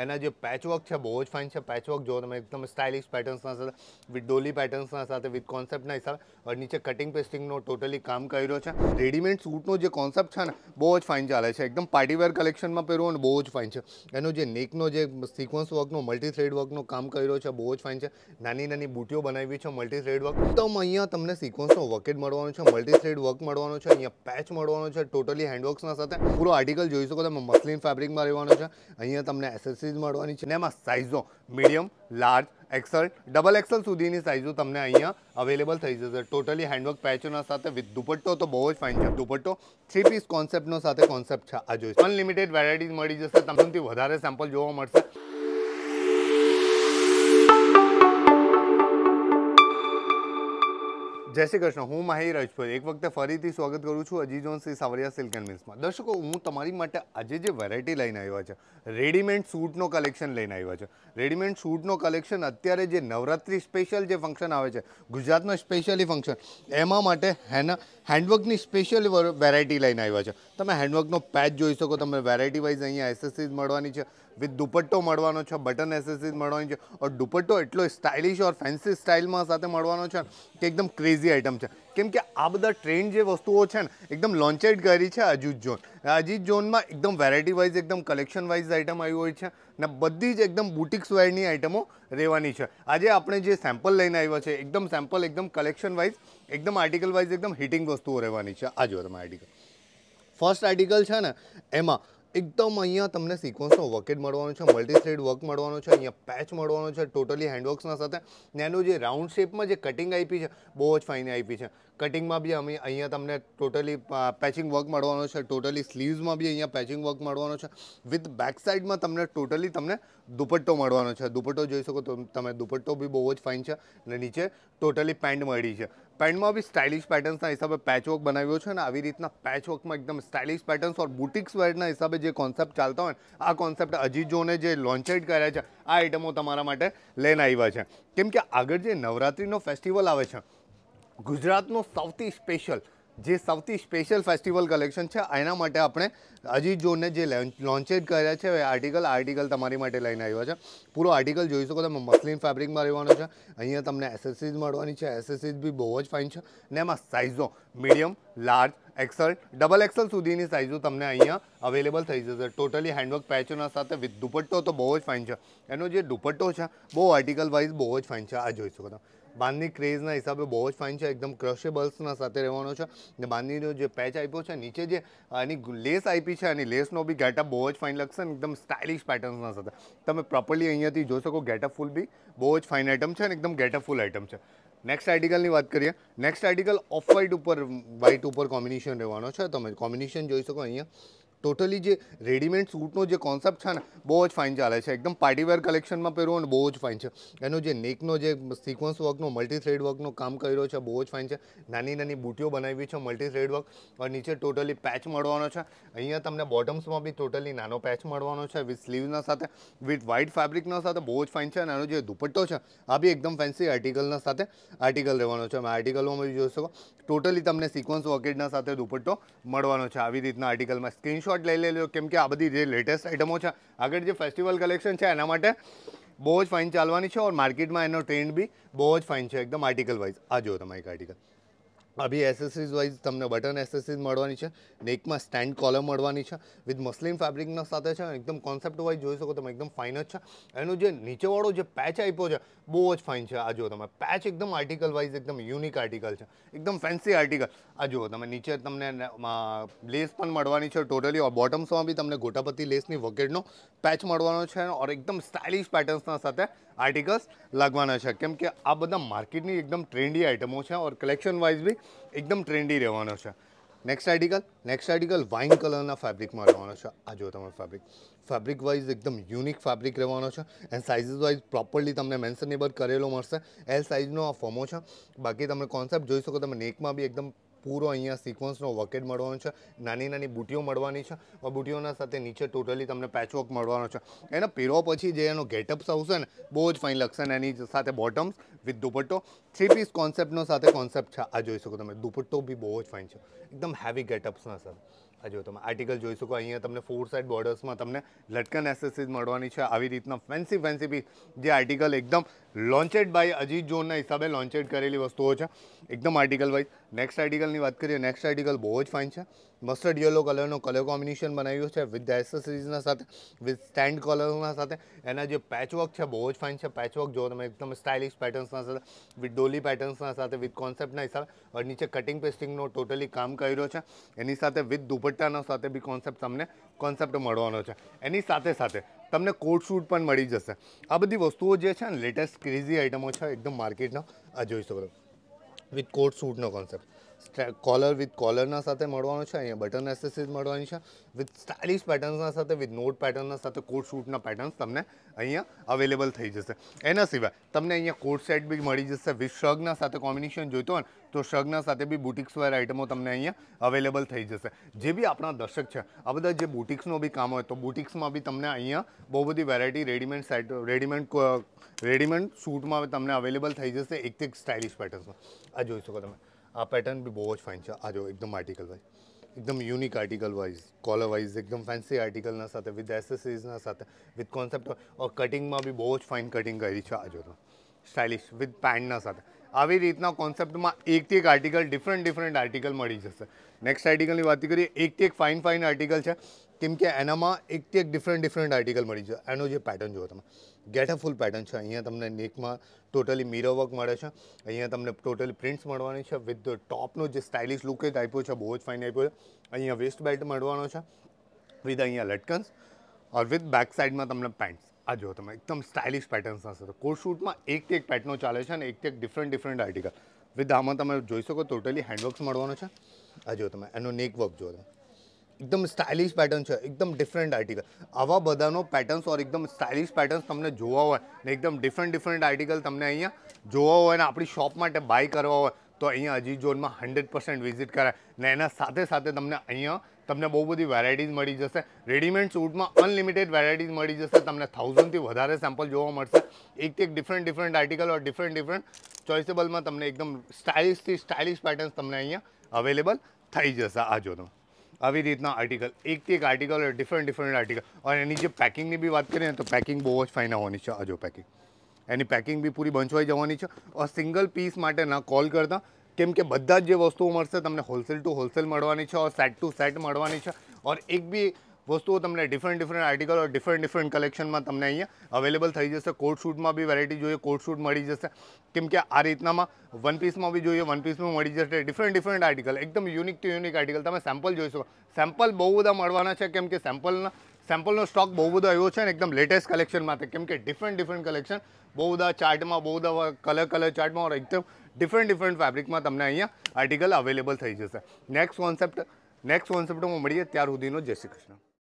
એના જે પેચવર્ક છે બહુ જ ફાઇન છે. પેચવર્ક જો તમે એકદમ સ્ટાઇલિશ પેટર્ન્સના સાથે વિથ ડોલી પેટર્ન્સના સાથે વિથ કોન્સેપ્ટના હિસાબે और નીચે કટિંગ પેસ્ટિંગનો ટોટલી કામ કર્યો છે. રેડીમેડ સૂટનો જે કોન્સેપ્ટ છે ને બહુ જ ફાઇન ચાલે છે. એકદમ પાર્ટીવેર કલેક્શનમાં પહેરવું અને બહુ જ ફાઇન છે. એનો જે નેકનો જે સિક્વન્સ વર્કનો મલ્ટી થ્રેડ વર્કનો કામ કર્યો છે બહુ જ ફાઇન છે. નાની નાની બુટીઓ બનાવી છે મલ્ટી થ્રેડ વર્ક. એકદમ અહીંયા તમને સિક્વન્સનો વર્કેટ મળવાનો છે, મલ્ટી થ્રેડ વર્ક મળવાનો છે, અહીંયા પેચ મળવાનો છે ટોટલી હેન્ડવર્ક્સના સાથે. પૂરો આર્ટિકલ જોઈ શકો તમે મસ્લિન ફેબ્રિકમાં રહેવાનો છે. અહીંયા તમને એસેસરીઝ મળવાની છે ને એમાં સાઇઝો medium, large, XL, double XL સુધીની સાઇઝો તમને અહીંયા અવેલેબલ થઈ જશે. ટોટલી હેન્ડવર્ક પેચોના સાથે વિથ દુપટ્ટો તો બહુ જ ફાઇન છે. દુપટ્ટો 3 પીસ કોન્સેપ્ટનો સાથે કોન્સેપ્ટ છે. આ જોઈશ અનલિમિટેડ વેરાયટીઝ મળી જશે. તમને વધારે સેમ્પલ જોવા મળશે. જય શ્રી કૃષ્ણ. હું માહિર રાજપૂત એક વખતે ફરીથી સ્વાગત કરું છું અજી જોન્સી સાવરિયા સિલ્ક એન્ડ મિલ્સમાં. દર્શકો, હું તમારી માટે આજે જે વેરાયટી લઈને આવ્યા છે રેડીમેડ સૂટનો કલેક્શન લઈને આવ્યા છે. રેડીમેડ સૂટનો કલેક્શન અત્યારે જે નવરાત્રી સ્પેશિયલ જે ફંક્શન આવે છે ગુજરાતનો સ્પેશિયલી ફંક્શન એમાં માટે હેન્ડવર્કની સ્પેશિયલ વેરાયટી લઈને આવ્યા છે. તમે હેન્ડવર્કનો પેચ જોઈ શકો. તમે વેરાયટી વાઇઝ અહીંયા એસેસરીઝ મળવાની છે વિથ દુપટ્ટો મળવાનો છે, બટન એસેસરીઝ મળવાની છે. ઓર દુપટ્ટો એટલો સ્ટાઇલિશ ઓર ફેન્સી સ્ટાઇલમાં સાથે મળવાનો છે કે એકદમ ક્રેઝી આઇટમ છે. કેમ કે આ બધા ટ્રેન્ડ જે વસ્તુઓ છે ને એકદમ લોન્ચેડ કરી છે અજીત ઝોન. અજીત ઝોનમાં એકદમ વેરાયટી વાઇઝ એકદમ કલેક્શન વાઇઝ આઇટમ આવી હોય છે ને બધી જ એકદમ બુટિક્સ વેરની આઇટમો રહેવાની છે. આજે આપણે જે સેમ્પલ લઈને આવ્યા છે એકદમ સેમ્પલ એકદમ કલેક્શન વાઇઝ એકદમ આર્ટિકલ વાઇઝ એકદમ હિટિંગ વસ્તુઓ રહેવાની છે. આ જો તમે આર્ટિકલ ફર્સ્ટ આર્ટિકલ છે ને એમાં એકદમ અહીંયા તમને સિક્વન્સનો વર્કેટ મળવાનો છે, મલ્ટી થ્રેડ વર્ક મળવાનો છે, અહીંયા પેચ મળવાનો છે ટોટલી હેન્ડવર્ક્સના સાથે. ને એનું જે રાઉન્ડ શેપમાં જે કટિંગ આપી છે બહુ જ ફાઇન આપી છે. કટિંગમાં બી અમે અહીંયા તમને ટોટલી પેચિંગ વર્ક મળવાનો છે. ટોટલી સ્લીવ્સમાં બી અહીંયા પેચિંગ વર્ક મળવાનો છે. વિથ બેક સાઇડમાં તમને ટોટલી તમને દુપટ્ટો મળવાનો છે. દુપટ્ટો જોઈ શકો તો તમે દુપટ્ટો બી બહુ જ ફાઇન છે. અને નીચે ટોટલી પેન્ટ મળી છે. પેન્ટમાં બી સ્ટાઇલિશ પેટર્ન્સના હિસાબે પેચવર્ક બનાવ્યો છે. અને આવી રીતના પેચવર્કમાં એકદમ સ્ટાઇલિશ પેટર્ન્સ ઓર બુટિક્સ વેરના હિસાબે જે કોન્સેપ્ટ ચાલતા હોય આ કોન્સેપ્ટ અજીત ઝોને જે લોન્ચેડ કર્યા છે આ આઇટમો તમારા માટે લઈને આવ્યા છે. કેમ કે આગળ જે નવરાત્રિનો ફેસ્ટિવલ આવે છે ગુજરાતનો સૌથી સ્પેશિયલ ફેસ્ટિવલ કલેક્શન છે. એના માટે આપણે અજીત ઝોનને જે લોન્ચેડ કર્યા છે આર્ટિકલ તમારી માટે લઈને આવ્યા છે. પૂરો આર્ટિકલ જોઈ શકો તમે મસ્લિન ફેબ્રિકમાં રહેવાનો છે. અહીંયા તમને એસેસરીઝ મળવાની છે. એસેસરીઝ બી બહુ જ ફાઇન છે. ને એમાં સાઇઝો medium, large, XL, double XL સુધીની સાઇઝો તમને અહીંયા અવેલેબલ થઈ જશે. ટોટલી હેન્ડવર્ક પેચોના સાથે વિથ દુપટ્ટો તો બહુ જ ફાઇન છે. એનો જે દુપટ્ટો છે બહુ આર્ટિકલ વાઇઝ બહુ જ ફાઇન છે. આ જોઈ શકો તમે બાંધની ક્રેઝના હિસાબે બહુ જ ફાઇન છે. એકદમ ક્રશેબલ્સના સાથે રહેવાનો છે. ને બાંધણીનો જે પેચ આપ્યો છે નીચે જે એની લેસ આપી છે એની લેસનો બી ગેટઅપ બહુ જ ફાઇન લાગશે ને એકદમ સ્ટાઇલિશ પેટર્ન્સના સાથે તમે પ્રોપરલી અહીંયાથી જોઈ શકો. ગેટઅપ ફૂલ બી બહુ જ ફાઇન આઇટમ છે અને એકદમ ગેટઅપ ફૂલ આઇટમ છે. નેક્સ્ટ આર્ટિકલની વાત કરીએ. નેક્સ્ટ આર્ટિકલ ઓફ વ્હાઇટ ઉપર કોમ્બિનેશન રહેવાનો છે. તમે કોમ્બિનેશન જોઈ શકો અહીંયા ટોટલી જે રેડીમેડ સૂટનો જે કોન્સેપ્ટ છે ને બહુ જ ફાઇન ચાલે છે. એકદમ પાર્ટીવેર કલેક્શનમાં પહેરવું અને બહુ જ ફાઇન છે. એનો જે નેકનો જે સિક્વન્સ વર્કનો મલ્ટી થ્રેડ વર્કનો કામ કર્યો છે બહુ જ ફાઇન છે. નાની નાની બુટીઓ બનાવી છે મલ્ટી થ્રેડ વર્ક અને નીચે ટોટલી પેચ મળવાનો છે. અહીંયા તમને બોટમ્સમાં બી ટોટલી નાનો પેચ મળવાનો છે વિથ સ્લીવના સાથે વિથ વ્હાઇટ ફેબ્રિકના સાથે બહુ જ ફાઇન છે. અને એનો જે દુપટ્ટો છે આ બી એકદમ ફેન્સી આર્ટિકલના સાથે આર્ટિકલ રહેવાનો છે. આર્ટિકલમાં બી જોઈ શકો ટોટલી તમને સિક્વન્સ વર્કેટના સાથે દુપટ્ટો મળવાનો છે. આવી રીતના આર્ટિકલમાં સ્ક્રીનશોટ લઈ લેજો. કેમ કે આ બધી જે લેટેસ્ટ આઇટમો છે આગળ જે ફેસ્ટિવલ કલેક્શન છે એના માટે બહુ જ ફાઇન ચાલવાની છે. ઓર માર્કેટમાં એનો ટ્રેન્ડ બી બહુ જ ફાઇન છે એકદમ આર્ટિકલ વાઇઝ. આ જો તમે એક આર્ટિકલ અભી એસેસરીઝ વાઇઝ તમને બટન એસેસરીઝ મળવાની છે. નેકમાં સ્ટેન્ડ કોલર મળવાની છે વિથ મસ્લિન ફેબ્રિકના સાથે છે. એકદમ કોન્સેપ્ટ વાઇઝ જોઈ શકો તમે એકદમ ફાઇન જ છે. એનો જે નીચેવાળો જે પેચ આપ્યો છે બહુ જ ફાઇન છે. આ જુઓ તમે પેચ એકદમ આર્ટિકલ વાઇઝ એકદમ યુનિક આર્ટિકલ છે. એકદમ ફેન્સી આર્ટિકલ. આ જુઓ તમે નીચે તમને લેસ પણ મળવાની છે ટોટલી. બોટમ્સમાં બી તમને ગોટાપત્તી લેસની વગેરેનો પેચ મળવાનો છે. ઓર એકદમ સ્ટાઇલિશ પેટર્ન્સના સાથે આર્ટિકલ્સ લાગવાના છે. કેમ કે આ બધા માર્કેટની એકદમ ટ્રેન્ડી આઇટમો છે. ઓર કલેક્શન વાઇઝ બી એકદમ ટ્રેન્ડી રહેવાનો છે. નેક્સ્ટ આર્ટિકલ વાઇન કલરના ફેબ્રિકમાં રહેવાનો છે. આ જો તમે ફેબ્રિક વાઇઝ એકદમ યુનિક ફેબ્રિક રહેવાનો છે. એન્ડ સાઇઝીસ વાઇઝ પ્રોપરલી તમને મેન્શનેબલ કરેલો મળશે. એલ સાઇઝનો આ ફોમો છે. બાકી તમે કોન્સેપ્ટ જોઈ શકો તમે નેકમાં બી એકદમ પૂરો અહીંયા સિક્વન્સનો વર્કેટ મળવાનો છે. નાની નાની બુટીઓ મળવાની છે. બુટીઓના સાથે નીચે ટોટલી તમને પેચવર્ક મળવાનો છે. એના પહેરવા પછી જે એનો ગેટઅપ્સ આવશે ને બહુ જ ફાઇન લાગશે. ને એની સાથે બોટમ્સ વિથ દુપટ્ટો 3 પીસ કોન્સેપ્ટનો સાથે કોન્સેપ્ટ છે. આ જોઈ શકો તમે દુપટ્ટો બી બહુ જ ફાઇન છે એકદમ હેવી ગેટઅપ્સના સાથે. આ જો તમે આર્ટિકલ જોઈ શકો, અહીંયા તમને 4 સાઇડ બોર્ડર્સમાં તમને લટકન એસેસરીઝ મળવાની છે. આવી રીતના ફેન્સી પીસ, જે આર્ટિકલ એકદમ લોન્ચેડ બાય અજીત જોનના હિસાબે લોન્ચેડ કરેલી વસ્તુઓ છે એકદમ આર્ટિકલ વાઇઝ. નેક્સ્ટ આર્ટિકલની વાત કરીએ, નેક્સ્ટ આર્ટિકલ બહુ જ ફાઇન છે. મસ્ટર્ડ યલો કલરનો કલર કોમ્બિનેશન બનાવ્યું છે વિથ એસેસરીઝના સાથે, વિથ સ્ટેન્ડ કલરના સાથે. એના જે પેચવર્ક છે બહુ જ ફાઇન છે. પેચવર્ક જો તમે એકદમ સ્ટાઇલિશ પેટર્ન્સના સાથે, વિથ ડોલી પેટર્ન્સના સાથે, વિથ કોન્સેપ્ટના હિસાબે, और નીચે કટિંગ પેસ્ટિંગનો ટોટલી કામ કર્યો છે. એની સાથે વિથ દુપટ્ટાના સાથે બી તમને કોન્સેપ્ટ મળવાનો છે. એની સાથે સાથે તમને કોટ શૂટ પણ મળી જશે. આ બધી વસ્તુઓ જે છે ને લેટેસ્ટ ક્રેઝી આઇટમો છે એકદમ માર્કેટના. આ જોઈ શકો વિથ કોટ શૂટનો કોન્સેપ્ટ, કોલર વિથ કોલરના સાથે મળવાનો છે. અહીંયા બટન એસેસરીઝ મળવાની છે વિથ સ્ટાઇલિશ પેટર્ન્સના સાથે, વિથ નોટ પેટર્નના સાથે કોટ શૂટના પેટર્ન્સ તમને અહીંયા અવેલેબલ થઈ જશે. એના સિવાય તમને અહીંયા કોટ સેટ બી મળી જશે વિથ શર્ટના સાથે કોમ્બિનેશન જોઈતો હોય તો શર્ટના સાથે બી બુટિક્સ વેર આઇટમો તમને અહીંયા અવેલેબલ થઈ જશે. જે બી આપણા દર્શક છે આ બધા જે બુટિક્સનો બી કામ હોય તો બુટિક્સમાં બી તમને અહીંયા બહુ બધી વેરાયટી રેડીમેડ શૂટમાં તમને અવેલેબલ થઈ જશે એક સ્ટાઇલિશ પેટર્ન્સમાં. આ જોઈ શકો તમે, આ પેટર્ન બી બહુ જ ફાઇન છે. આ જો એકદમ આર્ટિકલ વાઇઝ, એકદમ unique article wise, collar wise એકદમ ફેન્સી આર્ટિકલના સાથે, વિથ એસેસરીઝના સાથે, વિથ કોન્સેપ્ટ ઓર કટિંગમાં બી બહુ જ ફાઇન કટિંગ કરી છે. આ જો સ્ટાઇલિશ વિથ પેન્ટના સાથે. આવી રીતના કોન્સેપ્ટમાં એકથી એક આર્ટિકલ ડિફરન્ટ આર્ટિકલ મળી જશે. નેક્સ્ટ આર્ટિકલની વાત કરીએ, એકથી એક ફાઇન આર્ટિકલ છે કેમ કે એનામાં એકથી એક ડિફરન્ટ આર્ટિકલ મળી જશે. એનો જે પેટર્ન જુઓ તમે, ગેટઅપફુલ પેટર્ન છે. અહીંયા તમને નેકમાં ટોટલી મિરર વર્ક મળે છે. અહીંયા તમને ટોટલી પ્રિન્ટ્સ મળવાની છે વિથ ટોપનો જે સ્ટાઇલિશ લુક આપ્યો છે બહુ જ ફાઇન આપ્યો છે. અહીંયા વેસ્ટ બેલ્ટ મળવાનો છે વિથ અહીંયા લટકન્સ ઓર વિથ બેક સાઇડમાં તમને પેન્ટ્સ. આ જો તમે એકદમ સ્ટાઇલિશ પેટર્ન્સના સાથે કોટ શૂટમાં એકથી એક પેટર્નો ચાલે છે અને એકથી એક ડિફરન્ટ આર્ટિકલ વિથ આમાં તમે જોઈ શકો ટોટલી હેન્ડવર્ક્સ મળવાનો છે. આ જો તમે એનો નેક વર્ક જો તમે એકદમ સ્ટાઇલિશ પેટર્ન છે, એકદમ ડિફરન્ટ આર્ટિકલ. આવા બધાનો પેટર્ન્સ ઓર એકદમ સ્ટાઇલિશ પેટર્ન્સ તમને જોવા હોય ને એકદમ ડિફરન્ટ આર્ટિકલ તમને અહીંયા જોવા હોય ને આપણી શોપ માટે બાય કરવા હોય તો અહીંયા અજીત ઝોનમાં 100% વિઝિટ કરાય. ને એના સાથે તમને અહીંયા તમને બહુ બધી વેરાયટીઝ મળી જશે. રેડીમેડ સૂટમાં અનલિમિટેડ વેરાયટીઝ મળી જશે. તમને 1000થી વધારે સેમ્પલ જોવા મળશે. એકથી એક ડિફરન્ટ આર્ટિકલ ઓર ડિફરન્ટ ચોઇસેબલમાં તમને એકદમ સ્ટાઇલિશ પેટર્ન્સ તમને અહીંયા અવેલેબલ થઈ જશે. આ જો તમે આવી રીતના આર્ટિકલ, એકથી એક આર્ટિકલ ઓર ડિફરન્ટ આર્ટિકલ. અને એની જે પેકિંગની બી વાત કરીએ ને તો પેકિંગ બહુ જ ફાઇન આવવાની છે. આ જો પેકિંગ, એની પેકિંગ બી પૂરી બંચવાઈ જવાની છે. ઓર સિંગલ પીસ માટે ના કોલ કરતા, કેમ કે બધા જ જે વસ્તુઓ મળશે તમને હોલસેલ ટુ હોલસેલ મળવાની છે ઓર સેટ ટુ સેટ મળવાની છે. ઓર એક બી વસ્તુઓ તમને ડિફરન્ટ આર્ટિકલ ઓર ડિફરન્ટ કલેક્શનમાં તમને અહીંયા અવેલેબલ થઈ જશે. કોટ શૂટમાં બી વેરાયટી જોઈએ, કોટ શૂટ મળી જશે. કેમ કે આ રીતનામાં વન પીસમાં બી જોઈએ, વન પીસમાં મળી જશે. ડિફરન્ટ આર્ટિકલ, એકદમ યુનિક ટુ યુનિક આર્ટિકલ. તમે સેમ્પલ જોઈ શકો, સેમ્પલ બહુ બધા મળવાના છે કેમ કે સેમ્પલનો સ્ટોક બહુ બધો આવ્યો છે ને એકદમ લેટેસ્ટ કલેક્શનમાં. કેમ કે ડિફરન્ટ કલેક્શન બહુ બધા ચાર્ટમાં, બહુ બધા કલર ચાર્ટમાં ઓર એકદમ ડિફરન્ટ ફેબ્રિકમાં તમને અહીંયા આર્ટિકલ અવેલેબલ થઈ જશે. નેક્સ્ટ કોન્સેપ્ટમાં મળીએ, ત્યાર સુધીનો જય શ્રી કૃષ્ણ.